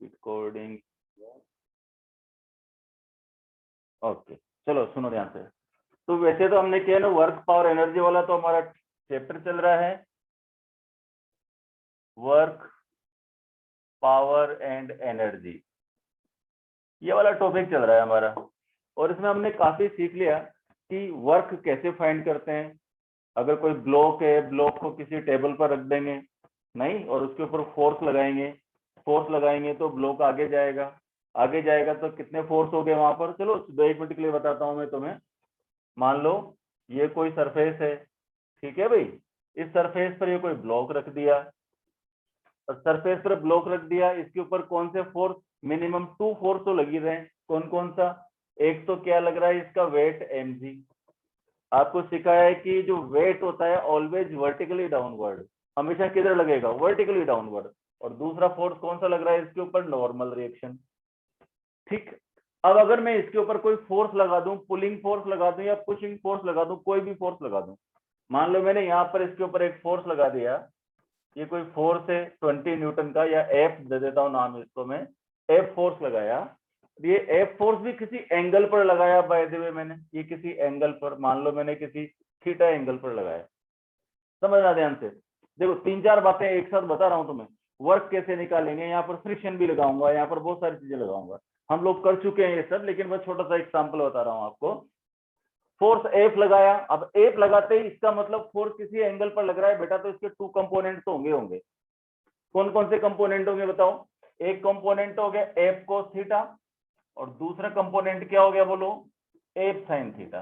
Recording. Okay, चलो सुनो ध्यान से। तो वैसे तो हमने किया ना वर्क पावर एनर्जी वाला, तो हमारा चैप्टर चल रहा है वर्क पावर एंड एनर्जी, ये वाला टॉपिक चल रहा है हमारा। और इसमें हमने काफी सीख लिया कि वर्क कैसे फाइंड करते हैं। अगर कोई ब्लॉक है, ब्लॉक को किसी टेबल पर रख देंगे नहीं, और उसके ऊपर फोर्स लगाएंगे तो ब्लॉक आगे जाएगा। आगे जाएगा तो कितने फोर्स हो गए वहां पर। चलो 2 मिनट के लिए बताता हूं मैं तुम्हें। मान लो ये कोई सरफेस है, ठीक है भाई। इस सरफेस पर ये कोई ब्लॉक रख दिया, और सरफेस पर ब्लॉक रख दिया, इसके ऊपर कौन से फोर्स, मिनिमम 2 फोर्स तो लगी रहे। कौन कौन सा? एक तो क्या लग रहा है, इसका वेट mg। आपको सिखाया है कि जो वेट होता है ऑलवेज वर्टिकली डाउनवर्ड, हमेशा किधर लगेगा, वर्टिकली डाउनवर्ड। और दूसरा फोर्स कौन सा लग रहा है इसके ऊपर, नॉर्मल रिएक्शन। ठीक। अब अगर मैं इसके ऊपर कोई फोर्स लगा दूं, पुलिंग फोर्स लगा दूं या पुशिंग फोर्स लगा दूं, कोई भी फोर्स लगा दूं। मान लो मैंने यहाँ पर इसके ऊपर एक फोर्स लगा दिया, ये कोई फोर्स है 20 न्यूटन का, या एफ दे देता हूं नाम इसको मैं, एफ फोर्स लगाया। ये एफ फोर्स भी किसी एंगल पर लगाया बाय द वे मैंने, ये किसी एंगल पर, मान लो मैंने किसी थीटा एंगल पर लगाया। समझना ध्यान से। देखो 3-4 बातें एक साथ बता रहा हूं तुम्हें। वर्क कैसे निकालेंगे, यहाँ पर फ्रिक्शन भी लगाऊंगा, यहाँ पर बहुत सारी चीजें लगाऊंगा। हम लोग कर चुके हैं ये सब, लेकिन मैं छोटा सा एग्जांपल बता रहा हूँ आपको। फोर्स एफ लगाया, अब एफ लगाते ही इसका मतलब फोर्स किसी एंगल पर लग रहा है बेटा, तो इसके 2 कंपोनेंट तो होंगे। कौन कौन से कंपोनेंट होंगे बताओ? एक कंपोनेंट हो गया एफ कोस थीटा, और दूसरा कंपोनेंट क्या हो गया बोलो, एफ साइन थीटा।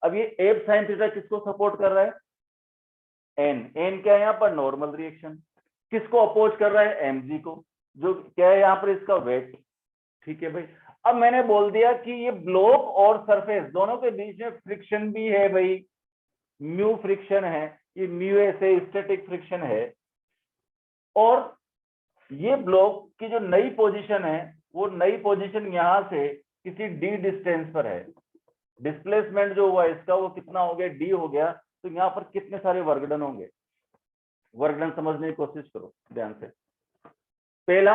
अब ये एफ साइन थीटा किसको सपोर्ट कर रहा है? एन क्या है यहाँ पर, नॉर्मल रिएक्शन। किसको अपोज कर रहा है? mg को, जो क्या है यहाँ पर इसका वेट। ठीक है भाई। अब मैंने बोल दिया कि ये ब्लॉक और सरफेस दोनों के बीच में फ्रिक्शन भी है भाई, म्यू फ्रिक्शन है, ये म्यू ऐसे स्टैटिक फ्रिक्शन है। और ये ब्लॉक की जो नई पोजीशन है, वो नई पोजीशन यहां से किसी डी डिस्टेंस पर है। डिस्प्लेसमेंट जो हुआ इसका वो कितना हो गया, डी हो गया। तो यहाँ पर कितने सारे वर्क डन होंगे, वर्क डन समझने की कोशिश करो ध्यान से। पहला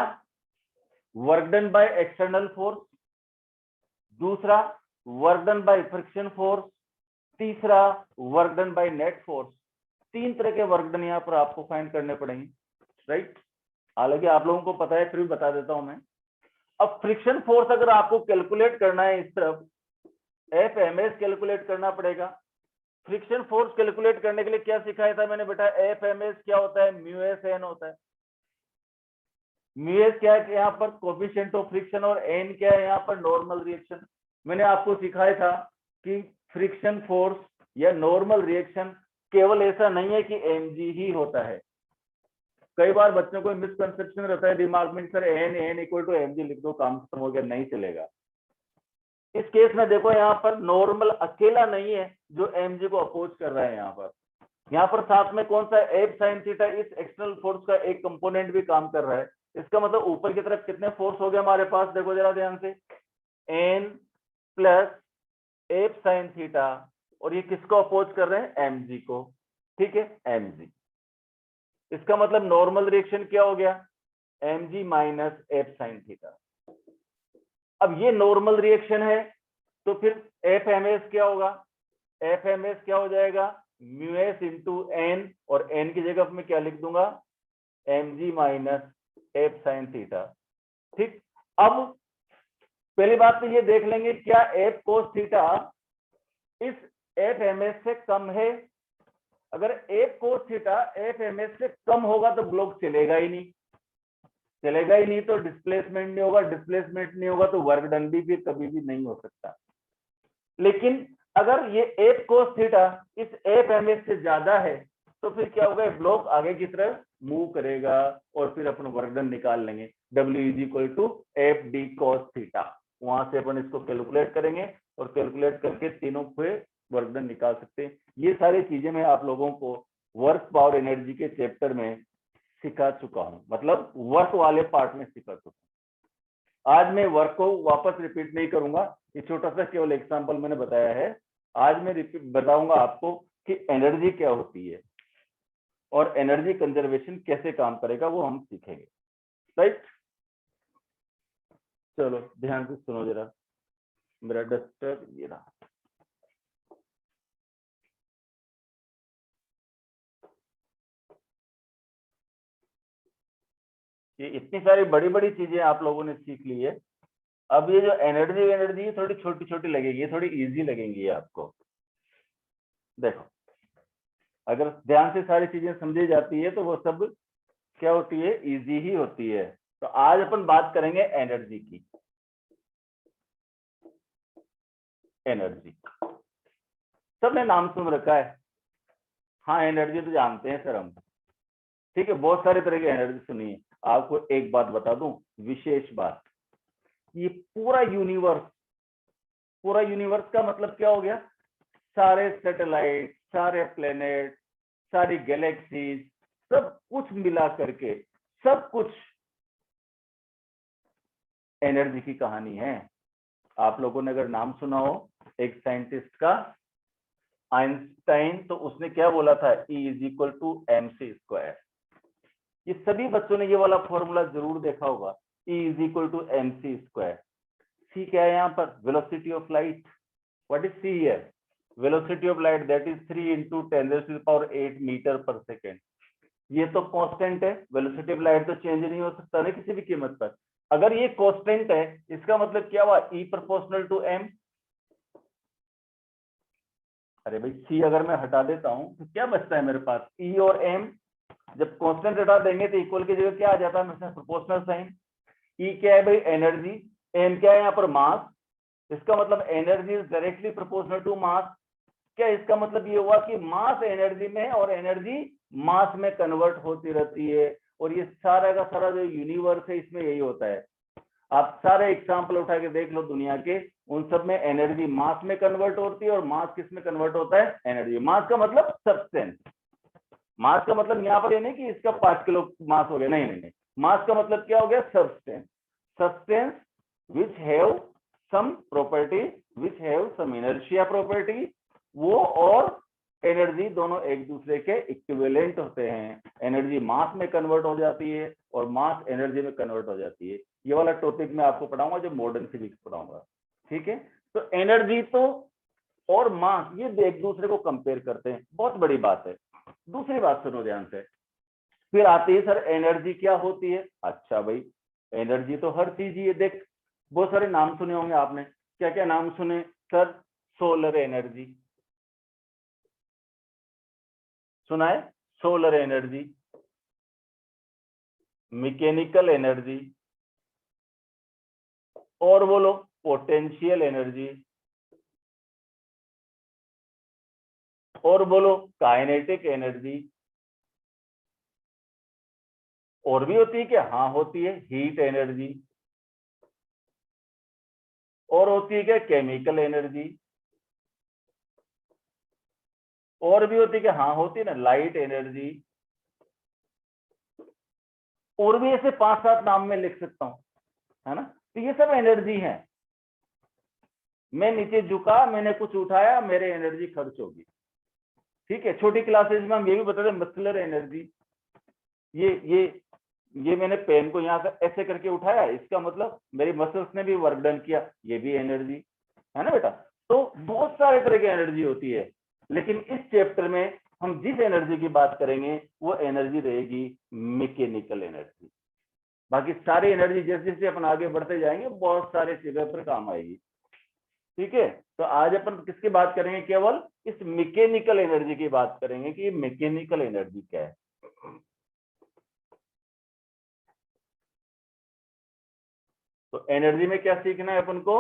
work done by external force, दूसरा work done by friction force, तीसरा work done by net force. 3 तरह के वर्क डन यहाँ पर आपको फाइंड करने पड़ेंगे, राइट। हालांकि आप लोगों को पता है, फिर भी बता देता हूं मैं। अब फ्रिक्शन फोर्स अगर आपको कैलकुलेट करना है, इस तरफ एफ एम एस कैलकुलेट करना पड़ेगा। फ्रिक्शन फोर्स कैलकुलेट करने के लिए क्या सिखाया था मैंने बेटा, एफ एम एस क्या होता है, म्यू एस एन होता है। म्यू एस क्या है यहाँ पर, कोफिशिएंट ऑफ फ्रिक्शन, और एन क्या है यहाँ पर, नॉर्मल रिएक्शन। मैंने आपको सिखाया था कि फ्रिक्शन फोर्स या नॉर्मल रिएक्शन केवल ऐसा नहीं है कि mg ही होता है। कई बार बच्चों को मिसकंसेप्शन रहता है दिमाग में, sir N equal to mg लिख दो काम खत्म हो गया, नहीं चलेगा। इस केस में देखो यहाँ पर नॉर्मल अकेला नहीं है जो mg को अपोज कर रहा है। यहाँ पर साथ में कौन सा, एफ साइन थीटा, इस एक्सटर्नल फोर्स का एक कंपोनेंट भी काम कर रहा है। इसका मतलब ऊपर की तरफ कितने फोर्स हो गए हमारे पास, देखो जरा ध्यान से, N plus F sine theta, और ये किसको अपोज कर रहे हैं, mg को। ठीक है, mg। इसका मतलब नॉर्मल रिएक्शन क्या हो गया, mg minus F sine theta. अब ये नॉर्मल रिएक्शन है, तो फिर एफ एम एस क्या होगा, एफ एम एस क्या हो जाएगा, म्यू एस इंटू एन, और एन की जगह मैं क्या लिख दूंगा, mg minus F sine theta. ठीक। अब पहली बात तो ये देख लेंगे, क्या एफ कोस थीटा इस एफ एम एस से कम है। अगर F cos theta F M S से कम होगा तो ब्लॉक चलेगा ही नहीं, तो डिस्प्लेसमेंट नहीं होगा, डिस्प्लेसमेंट नहीं होगा तो वर्क डन भी फिर कभी भी नहीं हो सकता। लेकिन अगर ये एफ कोस थीटा इस एफ एम एस से ज्यादा है, तो फिर क्या होगा, ब्लॉक आगे की तरफ मूव करेगा, और फिर अपन वर्क डन निकाल लेंगे, W is equal to F D cos theta. वहां से अपन इसको कैलकुलेट करेंगे, और कैलकुलेट करके तीनों पे वर्क डन निकाल सकते हैं। ये सारी चीजें मैं आप लोगों को वर्क पावर एनर्जी के चैप्टर में सिखा चुका हूं, मतलब वर्क वाले पार्ट में सिखा चुका हूं। आज मैं वर्क को वापस रिपीट नहीं करूंगा, ये छोटा सा केवल एग्जांपल मैंने बताया है। आज मैं रिपीट बताऊंगा आपको कि एनर्जी क्या होती है और एनर्जी कंजर्वेशन कैसे काम करेगा, वो हम सीखेंगे, राइट। चलो ध्यान से सुनो जरा, मेरा डस्टर ये रहा। ये इतनी सारी बड़ी बड़ी चीजें आप लोगों ने सीख ली है। अब ये जो एनर्जी एनर्जी है थोड़ी छोटी छोटी लगेगी, थोड़ी इजी लगेंगी आपको। देखो, अगर ध्यान से सारी चीजें समझी जाती है तो वो सब क्या होती है, इजी ही होती है। तो आज अपन बात करेंगे एनर्जी की। एनर्जी सबने नाम सुन रखा है, हाँ एनर्जी तो जानते हैं सर हम। ठीक है, बहुत सारे तरह की एनर्जी सुनी है। आपको एक बात बता दूं, विशेष बात, ये पूरा यूनिवर्स का मतलब क्या हो गया, सारे सैटेलाइट, सारे प्लेनेट, सारी गैलेक्सीज, सब कुछ मिला करके सब कुछ एनर्जी की कहानी है। आप लोगों ने अगर नाम सुना हो एक साइंटिस्ट का, आइंस्टाइन, तो उसने क्या बोला था, E is equal to MC square. ये सभी बच्चों ने ये वाला फॉर्मूला जरूर देखा होगा, E is equal to MC square. C क्या है यहाँ पर, velocity of light. What is C here, velocity of light, that is 3 into 10⁸ metre per second. ये तो कांस्टेंट है, वेलोसिटी ऑफ लाइट तो चेंज नहीं हो सकता ना किसी भी कीमत पर। अगर ये कांस्टेंट है, इसका मतलब क्या हुआ, E प्रोपोर्शनल टू M। अरे भाई सी अगर मैं हटा देता हूं तो क्या बचता है मेरे पास, E और M। जब कांस्टेंट हटा देंगे तो इक्वल की जगह क्या आ जाता है, हमेशा प्रोपोर्शनल साइन। E क्या है भाई, एनर्जी। M क्या है यहाँ पर, मास। इसका मतलब energy is directly proportional to mass. क्या इसका मतलब ये हुआ कि मास एनर्जी में और एनर्जी मास में कन्वर्ट होती रहती है। और ये सारा का सारा जो यूनिवर्स है इसमें यही होता है। आप सारे एग्जाम्पल उठा के देख लो दुनिया के, उन सब में एनर्जी मास में कन्वर्ट होती है। और मास किस में कन्वर्ट होता है, एनर्जी। मास का मतलब सब्सटेंस। मास का मतलब यहाँ पर ये नहीं कि इसका 5 किलो मास हो गया, नहीं नहीं नहीं। मास का मतलब क्या हो गया, substance. Substance which have some property, which have some inertia property, वो और एनर्जी दोनों एक दूसरे के इक्विवेलेंट होते हैं। एनर्जी मास में कन्वर्ट हो जाती है और मास एनर्जी में कन्वर्ट हो जाती है। ये वाला टॉपिक मैं आपको पढ़ाऊंगा जब मॉडर्न फिजिक्स पढ़ाऊंगा। ठीक है, तो एनर्जी तो और मास ये एक दूसरे को कंपेयर करते हैं, बहुत बड़ी बात है। दूसरी बात सुनो ध्यान से, फिर आती है सर एनर्जी क्या होती है। अच्छा भाई, एनर्जी तो हर चीज ही है। देख, बहुत सारे नाम सुने होंगे आपने, क्या क्या नाम सुने सर, सोलर एनर्जी सुना है, सोलर एनर्जी, मैकेनिकल एनर्जी, और बोलो पोटेंशियल एनर्जी, और बोलो काइनेटिक एनर्जी। और भी होती है क्या, हाँ होती है, हीट एनर्जी। और होती है क्या, केमिकल एनर्जी। और भी होती है क्या, हाँ होती है ना, लाइट एनर्जी। और भी ऐसे 5-7 नाम में लिख सकता हूं, है ना। तो ये सब एनर्जी है। मैं नीचे झुका, मैंने कुछ उठाया, मेरे एनर्जी खर्च होगी। ठीक है, छोटी क्लासेज में हम ये भी बताते हैं मस्कुलर एनर्जी। ये ये मैंने पेन को यहाँ से ऐसे करके उठाया, इसका मतलब मेरी मसल्स ने भी वर्क डन किया, ये भी एनर्जी है ना बेटा। तो बहुत सारे तरह की एनर्जी होती है, लेकिन इस चैप्टर में हम जिस एनर्जी की बात करेंगे वो एनर्जी रहेगी मैकेनिकल एनर्जी। बाकी सारी एनर्जी जैसे जैसे अपन आगे बढ़ते जाएंगे बहुत सारे जगह पर काम आएगी। ठीक है, तो आज अपन किसकी बात करेंगे, केवल इस मैकेनिकल एनर्जी की बात करेंगे कि मैकेनिकल एनर्जी क्या है। तो एनर्जी में क्या सीखना है अपन को,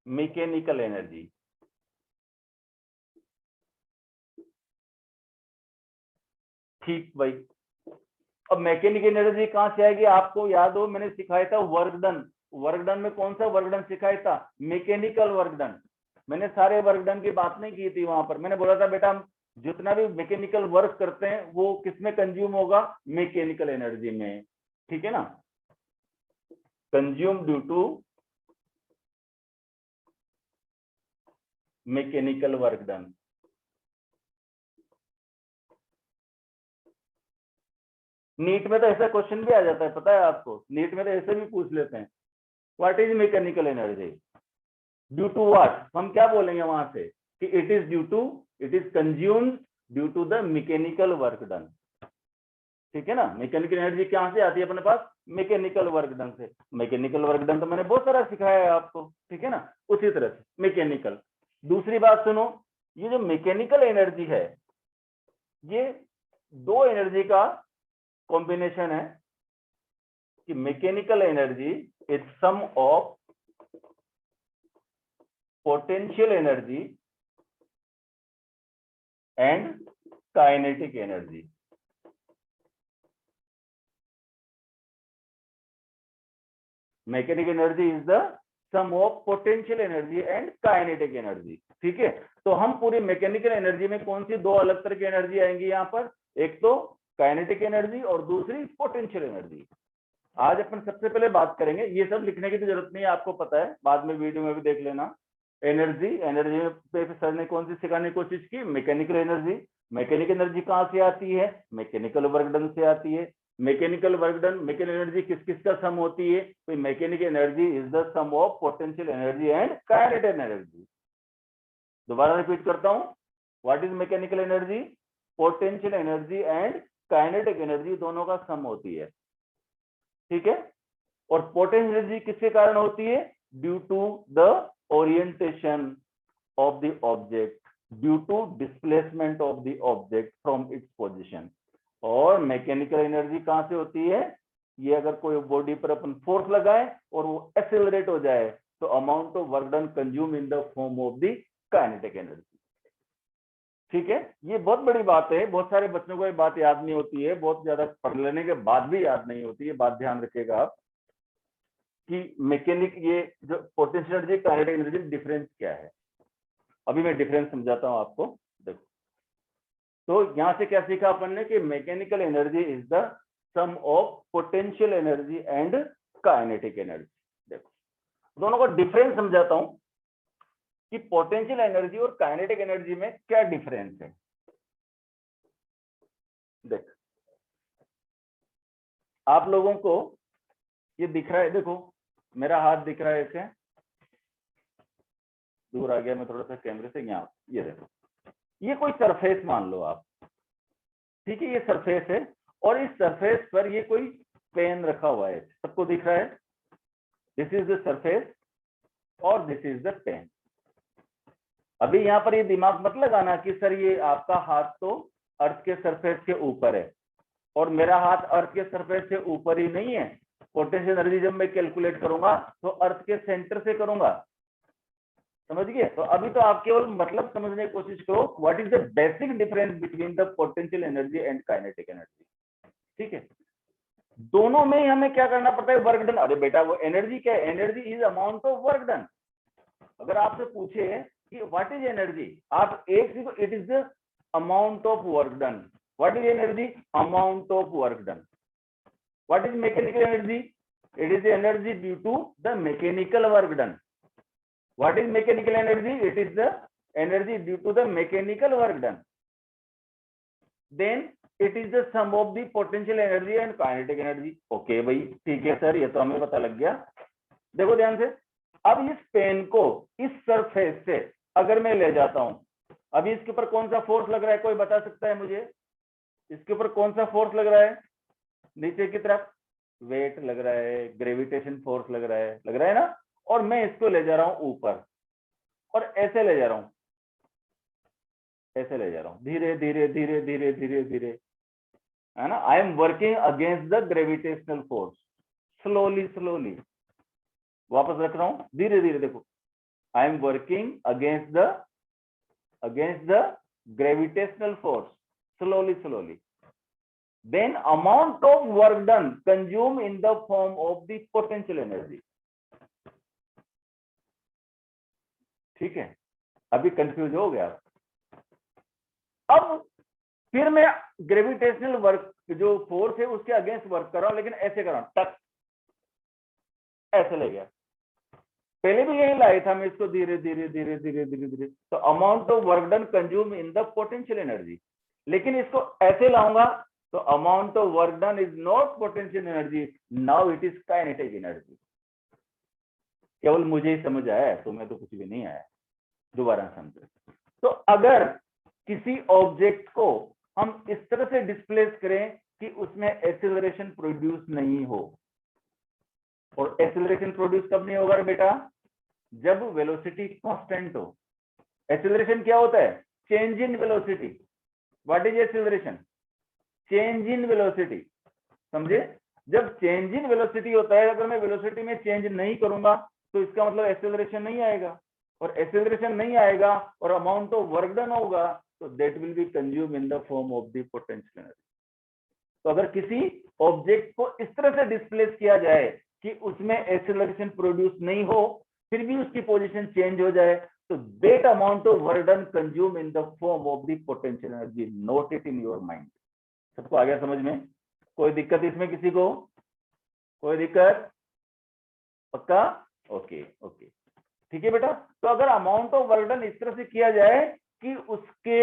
मैकेनिकल एनर्जी। ठीक भाई, अब मैकेनिकल एनर्जी कहां से आएगी, आपको याद हो मैंने सिखाया था वर्क डन। वर्क डन में कौन सा वर्क डन सिखाया था, मैकेनिकल वर्क डन। मैंने सारे वर्क डन की बात नहीं की थी वहां पर, मैंने बोला था बेटा हम जितना भी मैकेनिकल वर्क करते हैं वो किसमें कंज्यूम होगा, मैकेनिकल एनर्जी में। ठीक है ना, consume due to mechanical work done. NEET में तो ऐसा क्वेश्चन भी आ जाता है, पता है आपको, नीट में तो ऐसे भी पूछ लेते हैं what is mechanical energy? Due to what? हम क्या बोलेंगे वहां से कि it is consumed due to the mechanical work done. ठीक है ना, मैकेनिकल एनर्जी कहां से आती है अपने पास? मैकेनिकल वर्क डन से। मैकेनिकल वर्क डन तो मैंने बहुत सारा सिखाया है आपको, ठीक है ना, उसी तरह से मैकेनिकल। दूसरी बात सुनो, ये जो मैकेनिकल एनर्जी है ये दो एनर्जी का कॉम्बिनेशन है कि mechanical energy is sum of potential energy and kinetic energy. Mechanical energy is the sum of potential energy and kinetic energy. ठीक है, तो हम पूरी मैकेनिकल एनर्जी में कौन सी दो अलग तरह की एनर्जी आएंगी यहाँ पर? एक तो काइनेटिक एनर्जी और दूसरी पोटेंशियल एनर्जी। आज अपन सबसे पहले बात करेंगे, ये सब लिखने की तो जरूरत नहीं है, आपको पता है, बाद में वीडियो में भी देख लेना। एनर्जी पे सर ने कौन सी सिखाने की कोशिश की? Mechanical energy. मैकेनिकल एनर्जी कहां से आती है? मैकेनिकल वर्क डन से आती है। Mechanical work done, mechanical energy किस किस का सम होती है? तो mechanical energy is the sum of potential energy and kinetic energy. दोबारा रिपीट करता हूं, what is mechanical energy? Potential energy and kinetic energy दोनों का सम होती है। ठीक है, और पोटेंशियल एनर्जी किसके कारण होती है? Due to the orientation of the object, due to displacement of the object from its position. और मैकेनिकल एनर्जी कहां से होती है? ये अगर कोई बॉडी पर अपन फोर्स लगाए और वो एक्सेलरेट हो जाए तो amount of work done consume in the form of the kinetic energy. ठीक है, ये बहुत बड़ी बात है, बहुत सारे बच्चों को ये बात याद नहीं होती है, बहुत ज्यादा पढ़ लेने के बाद भी याद नहीं होती है। बात ध्यान रखिएगा आप कि मैकेनिक, ये जो potential energy kinetic energy difference क्या है। अभी मैं डिफरेंस समझाता हूं आपको। देखो, तो यहां से क्या सीखा अपन ने कि mechanical energy is the sum of potential energy and kinetic energy. देखो, दोनों का डिफरेंस समझाता हूं कि पोटेंशियल एनर्जी और काइनेटिक एनर्जी में क्या डिफरेंस है। देख, आप लोगों को ये दिख रहा है, देखो मेरा हाथ दिख रहा है, ऐसे दूर आ गया मैं थोड़ा सा कैमरे से, यहाँ ये देखो, ये कोई सरफेस मान लो आप। ठीक है, ये सरफेस है और इस सरफेस पर ये कोई पेन रखा हुआ है, सबको दिख रहा है। दिस इज द सरफेस और दिस इज द पेन। अभी यहाँ पर ये दिमाग मत लगाना कि सर ये आपका हाथ तो अर्थ के सरफेस के ऊपर है और मेरा हाथ अर्थ के सरफेस से ऊपर ही नहीं है। पोटेंशियल एनर्जी जब मैं कैलकुलेट करूंगा तो अर्थ के सेंटर से करूंगा, समझ गए? तो अभी तो आप केवल मतलब समझने की कोशिश करो, what is the basic difference between the potential energy and kinetic energy. ठीक है, दोनों में हमें क्या करना पड़ता है? Work done. अरे बेटा, वो एनर्जी क्या है? Energy is amount of work done. अगर आपसे पूछे कि व्हाट इज एनर्जी, आप एक चीज, it is the amount of work done. What is energy? Amount of work done. What is mechanical energy? It is energy due to the mechanical work done. What is mechanical energy? It is the energy due to the mechanical work done. Then it is the sum of the potential energy and kinetic energy. Okay भाई, ठीक है sir, ये तो हमें पता लग गया। देखो ध्यान से, अब इस पेन को इस सरफेस से अगर मैं ले जाता हूं, अभी इसके ऊपर कौन सा फोर्स लग रहा है? कोई बता सकता है मुझे? इसके ऊपर कौन सा फोर्स लग रहा है? नीचे की तरफ वेट लग रहा है, ग्रेविटेशन फोर्स लग रहा है ना। और मैं इसको ले जा रहा हूं ऊपर और ऐसे ले जा रहा हूं, ऐसे ले जा रहा हूं, धीरे धीरे धीरे धीरे धीरे धीरे, है ना। I am working against the gravitational force, slowly slowly वापस रख रहा हूं, धीरे धीरे। देखो, I am working against the gravitational force, slowly slowly. Then amount of work done consume in the form of the potential energy. ठीक है, अभी कंफ्यूज हो गया। अब फिर मैं ग्रेविटेशनल वर्क जो फोर्स है उसके अगेंस्ट वर्क कर रहा हूं, लेकिन ऐसे कर रहा हूं, टक, ऐसे ले गया। पहले भी यही लाया था मैं इसको, धीरे धीरे धीरे धीरे धीरे धीरे। तो amount of work done consume in the potential energy. लेकिन इसको ऐसे लाऊंगा तो amount of work done is not potential energy, now it is kinetic energy. केवल मुझे ही समझ आया है, तुम्हें तो कुछ भी नहीं आया, दोबारा समझो। तो अगर किसी ऑब्जेक्ट को हम इस तरह से डिस्प्लेस करें कि उसमें एक्सेलरेशन प्रोड्यूस नहीं हो, और एक्सेलरेशन प्रोड्यूस कब नहीं होगा बेटा? जब वेलोसिटी कांस्टेंट हो। एक्सेलरेशन क्या होता है? Change in velocity. What is acceleration? Change in velocity, समझे? जब चेंज इन वेलोसिटी होता है, अगर मैं वेलोसिटी में चेंज नहीं करूंगा तो इसका मतलब एक्सेलरेशन नहीं आएगा, और एक्सेलरेशन नहीं आएगा और अमाउंट ऑफ वर्क डन होगा तो that will be consume in the form of the potential energy. तो अगर किसी ऑब्जेक्ट को इस तरह से डिस्प्लेस किया जाए कि उसमें एक्सेलरेशन प्रोड्यूस नहीं हो, फिर भी उसकी पोजीशन चेंज हो जाए, तो that amount of work done consume in the form of the potential energy. Note it in your mind. सबको आ गया समझ में? कोई दिक्कत इसमें किसी को? कोई दिक्कत? पक्का? ओके ओके, ठीक है बेटा। तो अगर अमाउंट ऑफ वर्क डन इस तरह से किया जाए कि उसके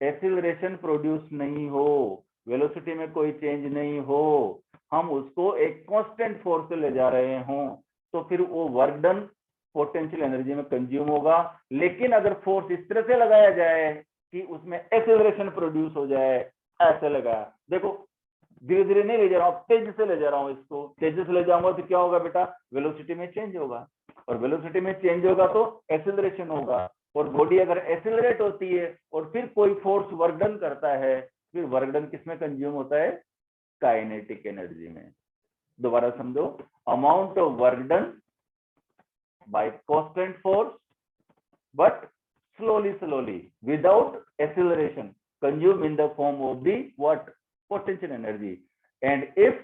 एक्सीलरेशन प्रोड्यूस नहीं हो, वेलोसिटी में कोई चेंज नहीं हो, हम उसको एक कांस्टेंट फोर्स से ले जा रहे हों, तो फिर वो वर्क डन पोटेंशियल एनर्जी में कंज्यूम होगा। लेकिन अगर फोर्स इस तरह से लगाया जाए कि उसमें एक्सीलरेशन प्रोड्यूस हो जाए, ऐसे लगाया, देखो धीरे धीरे नहीं ले जा रहा हूं, तेजी से ले जा रहा हूं, इसको तेजी से ले जाऊंगा तो क्या होगा बेटा? वेलोसिटी में चेंज होगा, और वेलोसिटी में चेंज होगा तो एक्सीलरेशन होगा, और बॉडी अगर एक्सीलरेट होती है और फिर कोई फोर्स वर्क डन करता है, फिर वर्क डन किसमें कंज्यूम होता है? काइनेटिक एनर्जी में। दोबारा समझो, amount of work done bye constant force but slowly without acceleration consumed in the form of the what? Potential energy. And if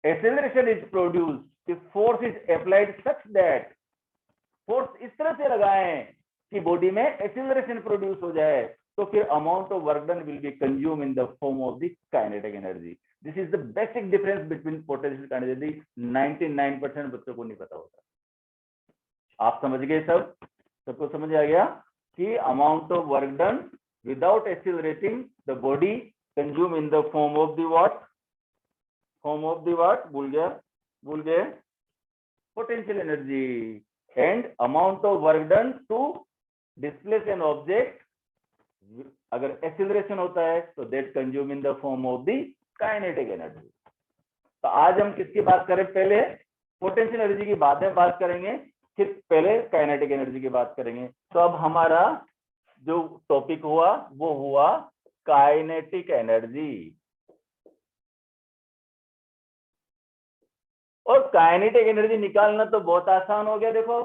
acceleration is produced, if force is applied such that force इस तरह से लगाएं कि body में acceleration produce हो जाए, तो फिर amount of work done will be consume in the form of the kinetic energy. This is the basic difference between potential energy. 99% बच्चों को नहीं पता होता। आप समझ गए? सबको समझ आ गया कि amount of work done without accelerating the body consume in the form of the what? Form of the what? भूल गए? Potential energy. And amount of work done to displace an object, अगर एक्सीलरेशन होता है तो that consume in the form of the kinetic energy. तो आज हम किसकी बात करें? पहले पोटेंशियल एनर्जी की बाद में बात करेंगे, फिर पहले काइनेटिक एनर्जी की बात करेंगे। तो अब हमारा जो टॉपिक हुआ वो हुआ काइनेटिक एनर्जी। और काइनेटिक एनर्जी निकालना तो बहुत आसान हो गया, देखो,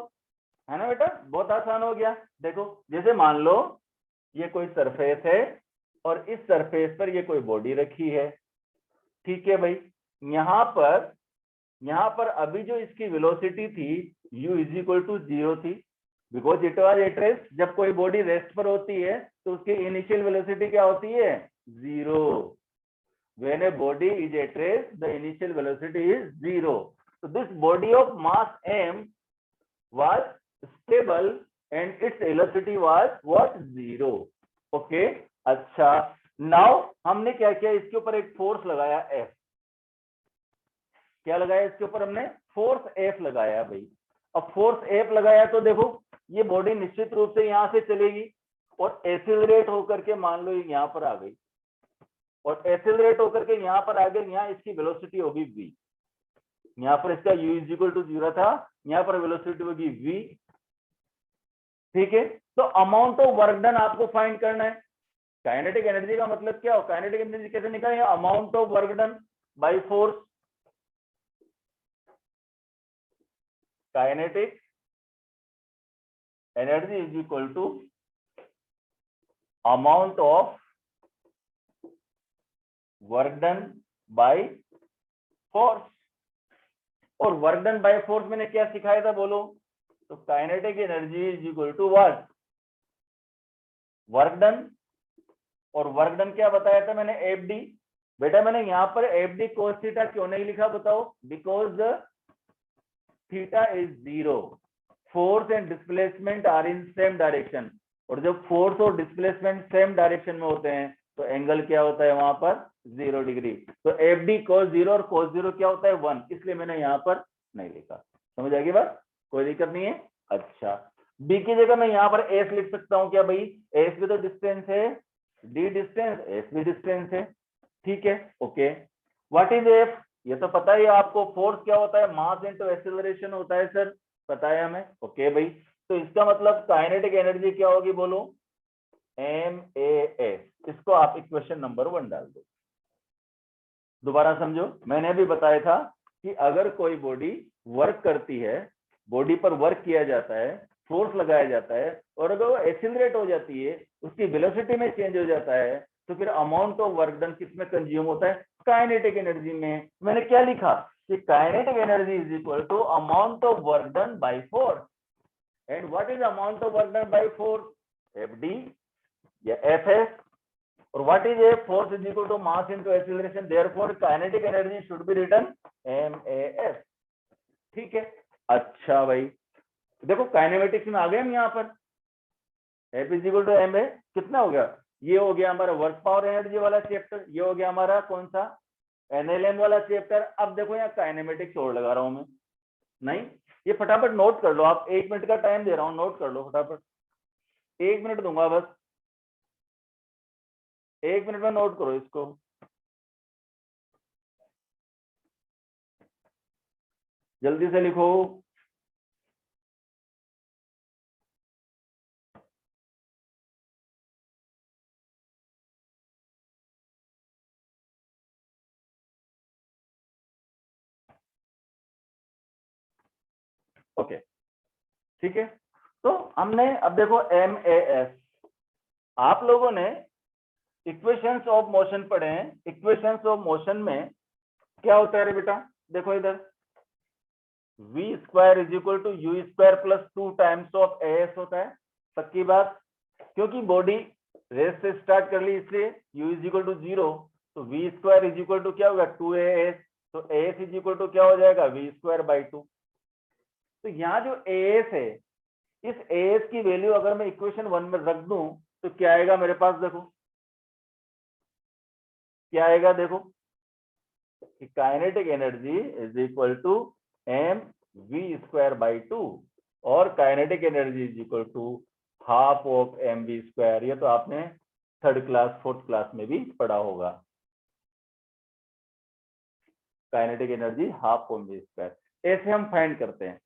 है ना बेटा? बहुत आसान हो गया। देखो, जैसे मान लो ये कोई सरफेस है और इस सरफेस पर ये कोई बॉडी रखी है, ठीक है भाई। यहाँ पर अभी जो इसकी वेलोसिटी थी u इज इक्वल टू 0 थी, because it was at rest. जब कोई बॉडी रेस्ट पर होती है तो उसकी इनिशियल वेलोसिटी क्या होती है? 0। When a body is at rest, the initial velocity is 0. So this body of mass m was stable and its velocity was what? 0. Okay. अच्छा, now हमने क्या किया? इसके ऊपर एक फोर्स लगाया F। क्या लगाया इसके ऊपर? हमने फोर्स F लगाया भाई। अब फोर्स F लगाया तो देखो ये बॉडी निश्चित रूप से यहां से चलेगी और एक्सीलरेट होकर के मान लो यहाँ पर आ गई, और एक्सेलरेट होकर के यहाँ पर आ गए। यहाँ इसकी वेलोसिटी होगी v, यहाँ पर इसका u इज इक्वल टू 0 था, यहाँ पर वेलोसिटी होगी v, ठीक है। तो अमाउंट ऑफ वर्क डन आपको फाइंड करना है। काइनेटिक एनर्जी का मतलब क्या हो? काइनेटिक एनर्जी कैसे निकालेंगे? Amount of work done by force. Kinetic energy is equal to amount of work done by force. और वर्क डन बाय फोर्स मैंने क्या सिखाया था बोलो? तो kinetic energy is equal to what? Work done. और वर्क डन क्या बताया था मैंने? F D. बेटा मैंने यहाँ पर एफ डी कोस थीटा क्यों नहीं लिखा बताओ? Because theta is 0, force and displacement are in same direction. और जब फोर्स और डिस्प्लेसमेंट सेम डायरेक्शन में होते हैं तो एंगल क्या होता है वहां पर? 0 डिग्री। तो एफ डी cos 0 और cos 0 क्या होता है 1, इसलिए मैंने यहाँ पर नहीं लिखा। समझ आ गई बात, कोई दिक्कत नहीं है। अच्छा, बी की जगह मैं यहाँ पर एस लिख सकता हूँ क्या भाई, एस भी तो डिस्टेंस है, डी डिस्टेंस, एस भी डिस्टेंस है, ठीक है ओके। व्हाट इज एफ, ये तो पता ही है आपको, फोर्स क्या होता है, मास इनटू एक्सेलरेशन होता है सर, पता है हमें, ओके भाई। तो इसका मतलब काइनेटिक एनर्जी क्या होगी बोलो, एम ए एस, इसको आप इक्वेशन नंबर 1 डाल दो। दोबारा समझो, मैंने अभी बताया था कि अगर कोई बॉडी वर्क करती है, बॉडी पर वर्क किया जाता है, फोर्स लगाया जाता है, और अगर वो एक्सीलरेट हो जाती है, उसकी वेलोसिटी में चेंज हो जाता है, तो फिर अमाउंट ऑफ वर्क डन किसमें कंज्यूम होता है, काइनेटिक एनर्जी में। मैंने क्या लिखा कि kinetic energy is equal to amount of work done by force. And what is amount of work done by force, F D या एफ एस, और what is a force is equal to mass into acceleration, therefore kinetic energy should be written MAS, ठीक है। अच्छा भाई देखो kinematics में आ गए हम यहाँ पर, F is equal to MA कितना हो गया, ये हो गया हमारा वर्क पावर एनर्जी वाला चैप्टर, ये हो गया हमारा कौन सा NLM वाला चैप्टर। अब देखो यहाँ काइनेमेटिक्स और लगा रहा हूं मैं, नहीं ये फटाफट नोट कर लो आप, 1 मिनट का टाइम दे रहा हूँ, नोट कर लो फटाफट, 1 मिनट दूंगा बस, 1 मिनट में नोट करो इसको। जल्दी से लिखो। ओके ठीक है, तो हमने अब देखो MAS, आप लोगों ने इक्वेशंस ऑफ मोशन पढ़े हैं, इक्वेशंस ऑफ मोशन में क्या होता है रे बेटा, देखो इधर v square is equal to u square plus 2 times of AS होता है, पक्की बात, क्योंकि बॉडी रेस से स्टार्ट कर ली इसलिए u इज इक्वल टू 0, तो v square is equal to क्या होगा 2AS, तो AS इज इक्वल टू क्या हो जाएगा v स्क्वायर बाई 2। तो यहाँ जो AS है, इस AS की वैल्यू अगर मैं इक्वेशन 1 में रख दूं तो क्या आएगा मेरे पास, देखो क्या आएगा, देखो kinetic energy is equal to M V square by 2, और kinetic energy is equal to half of M V square, ये तो आपने 3rd क्लास 4th क्लास में भी पढ़ा होगा, kinetic energy half M V square, ऐसे हम फाइंड करते हैं,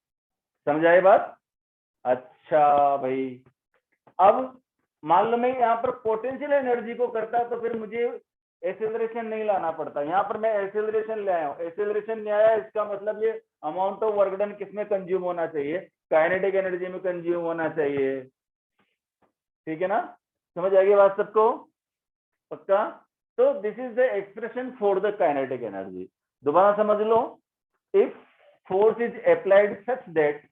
समझाए बात। अच्छा भाई, अब मान लो मैं यहाँ पर पोटेंशियल एनर्जी को करता तो फिर मुझे एक्सेलरेशन नहीं लाना पड़ता, यहाँ पर मैं एक्सेलरेशन ले आया हूँ, एक्सेलरेशन ले आया, इसका मतलब ये अमाउंट ऑफ वर्क डन किसमें कंज्यूम होना चाहिए, काइनेटिक एनर्जी में कंज्यूम होना चाहिए, ठीक है ना, समझ आ गई बात सबको, पक्का। तो this is the expression for the kinetic energy, दोबारा समझ लो, if force is applied such that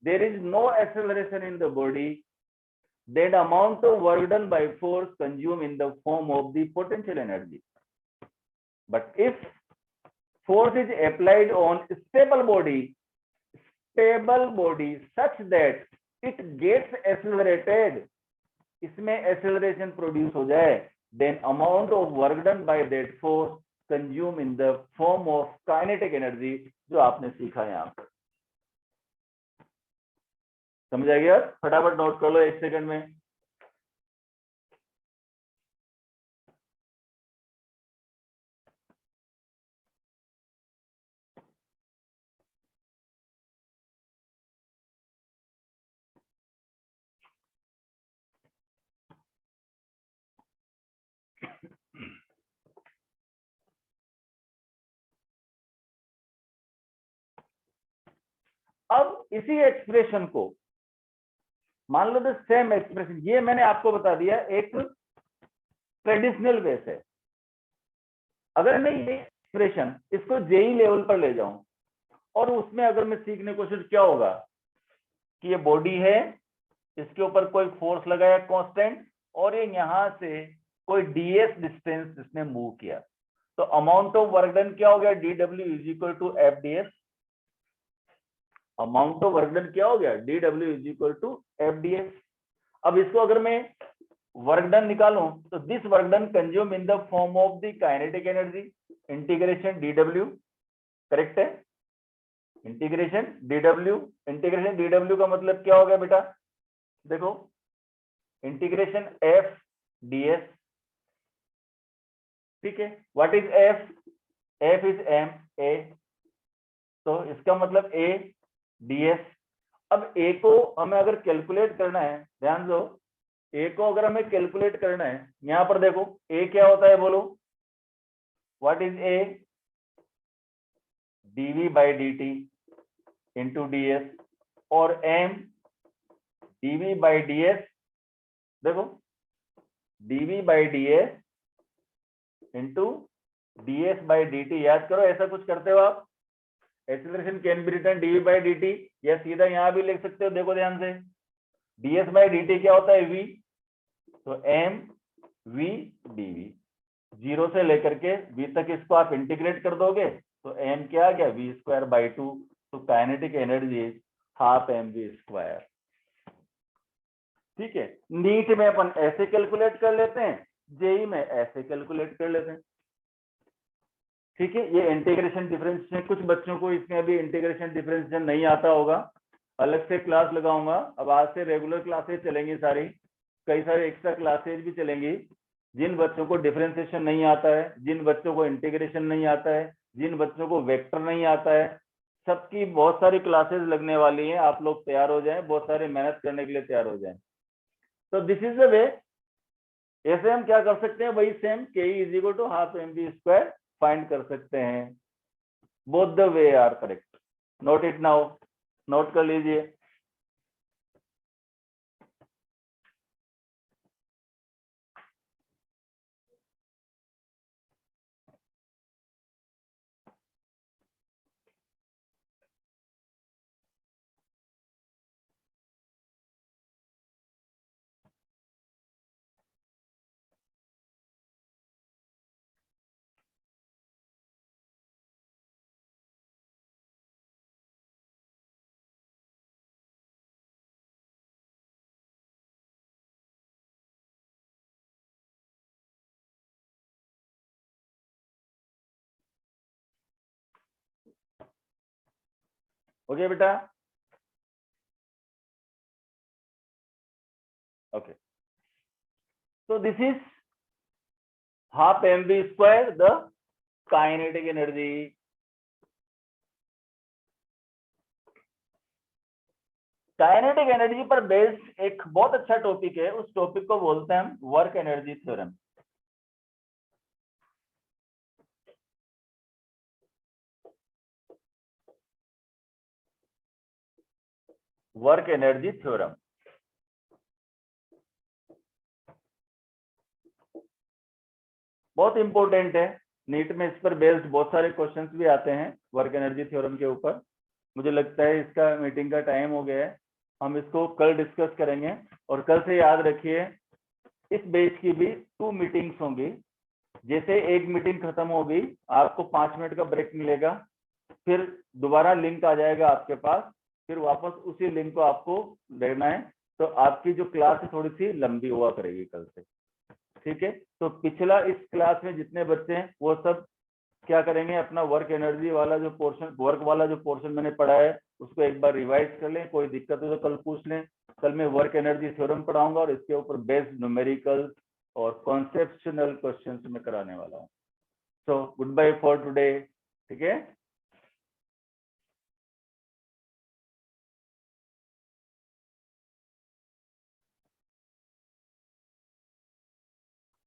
there is no acceleration in the body, then amount of work done by force consumed in the form of the potential energy. But if force is applied on stable body such that it gets accelerated, इसमें acceleration produce हो जाए, then amount of work done by that force consumed in the form of kinetic energy, जो आपने सीखा यहाँ पर, समझ आ गया, फटाफट नोट कर लो 1 सेकंड में। अब इसी एक्सप्रेशन को मान लो, द सेम एक्सप्रेशन, ये मैंने आपको बता दिया एक ट्रेडिशनल वे से, अगर मैं ये एक्सप्रेशन इसको जेई लेवल पर ले जाऊं और उसमें अगर मैं सीखने की कोशिश, क्या होगा कि ये बॉडी है, इसके ऊपर कोई फोर्स लगाया कांस्टेंट, और ये यहां से कोई डीएस डिस्टेंस इसने मूव किया, तो अमाउंट ऑफ वर्क डन क्या हो गया, D W is equal to F D S, amount of work done क्या हो गया, D W is equal to F D S. अब इसको अगर मैं वर्क डन निकालूं तो this work done consume in the form of the kinetic energy integration dw, correct है? इंटीग्रेशन dw का मतलब क्या हो गया बेटा? देखो इंटीग्रेशन f ds, ठीक है। What is f is m a, तो इसका मतलब a ds। अब a को हमें अगर कैलकुलेट करना है, ध्यान दो, a को अगर हमें कैलकुलेट करना है, यहां पर देखो a क्या होता है बोलो, what is a? dv by dt into ds, और m dv बाई ds, देखो dv by ds into ds by dt। याद करो ऐसा कुछ करते हो आप, acceleration can be written dv by dt, या सीधा यहां भी लिख सकते हो। देखो ध्यान से, ds बाई dt क्या होता है? v, तो m v dv, 0 से लेकर के v तक इसको आप इंटीग्रेट कर दोगे तो m क्या आ गया? v square by 2। तो kinetic energy is half mv square. ठीक है, नीट में अपन ऐसे कैलकुलेट कर लेते हैं, जेई में ऐसे कैलकुलेट कर लेते हैं। ठीक है, ये इंटीग्रेशन डिफरेंशिएशन, कुछ बच्चों को इसमें अभी इंटीग्रेशन डिफरेंशिएशन नहीं आता होगा, अलग से क्लास लगाऊंगा। अब आज से रेगुलर क्लासेस चलेंगी सारी, कई सारे एक्स्ट्रा क्लासेस भी चलेंगी। जिन बच्चों को डिफरेंशिएशन नहीं आता है, जिन बच्चों को इंटीग्रेशन नहीं आता है, जिन बच्चों को वेक्टर नहीं आता है, सबकी बहुत सारी क्लासेस लगने वाली हैं। आप लोग तैयार हो जाएं, बहुत सारी मेहनत करने के लिए तैयार हो जाएं। तो दिस इज द वे। ऐसे हम क्या कर सकते हैं, वही same K is equal to half mv square find कर सकते हैं। Both the way are correct. Note it now, note कर लीजिए। ओके बेटा, okay. So this is half mv square the kinetic energy। Kinetic energy पर based एक बहुत अच्छा टॉपिक है, उस टॉपिक को बोलते हैं हम work energy theorem. Work energy theorem बहुत इंपॉर्टेंट है, नीट में इस पर बेस्ड बहुत सारे क्वेश्चंस भी आते हैं वर्क एनर्जी थ्योरम के ऊपर। मुझे लगता है इसका मीटिंग का टाइम हो गया है, हम इसको कल डिस्कस करेंगे। और कल से याद रखिए, इस बैच की भी 2 मीटिंग्स होंगी। जैसे एक मीटिंग खत्म होगी, आपको 5 मिनट का ब्रेक मिलेगा, फिर दोबारा लिंक आ जाएगा आपके पास, फिर वापस उसी लिंक को आपको देखना है। तो आपकी जो क्लास है थोड़ी सी लंबी हुआ करेगी कल से, ठीक है। तो पिछला इस क्लास में जितने बच्चे हैं वो सब क्या करेंगे, अपना वर्क एनर्जी वाला जो पोर्शन, वर्क वाला जो पोर्शन मैंने पढ़ा है उसको एक बार रिवाइज कर लें। कोई दिक्कत हो तो कल पूछ लें। कल मैं वर्क एनर्जी थ्योरम पढ़ाऊंगा और इसके ऊपर बेस्ड न्यूमेरिकल और कॉन्सेप्शनल क्वेश्चंस में कराने वाला हूँ। So goodbye for today, ठीक है।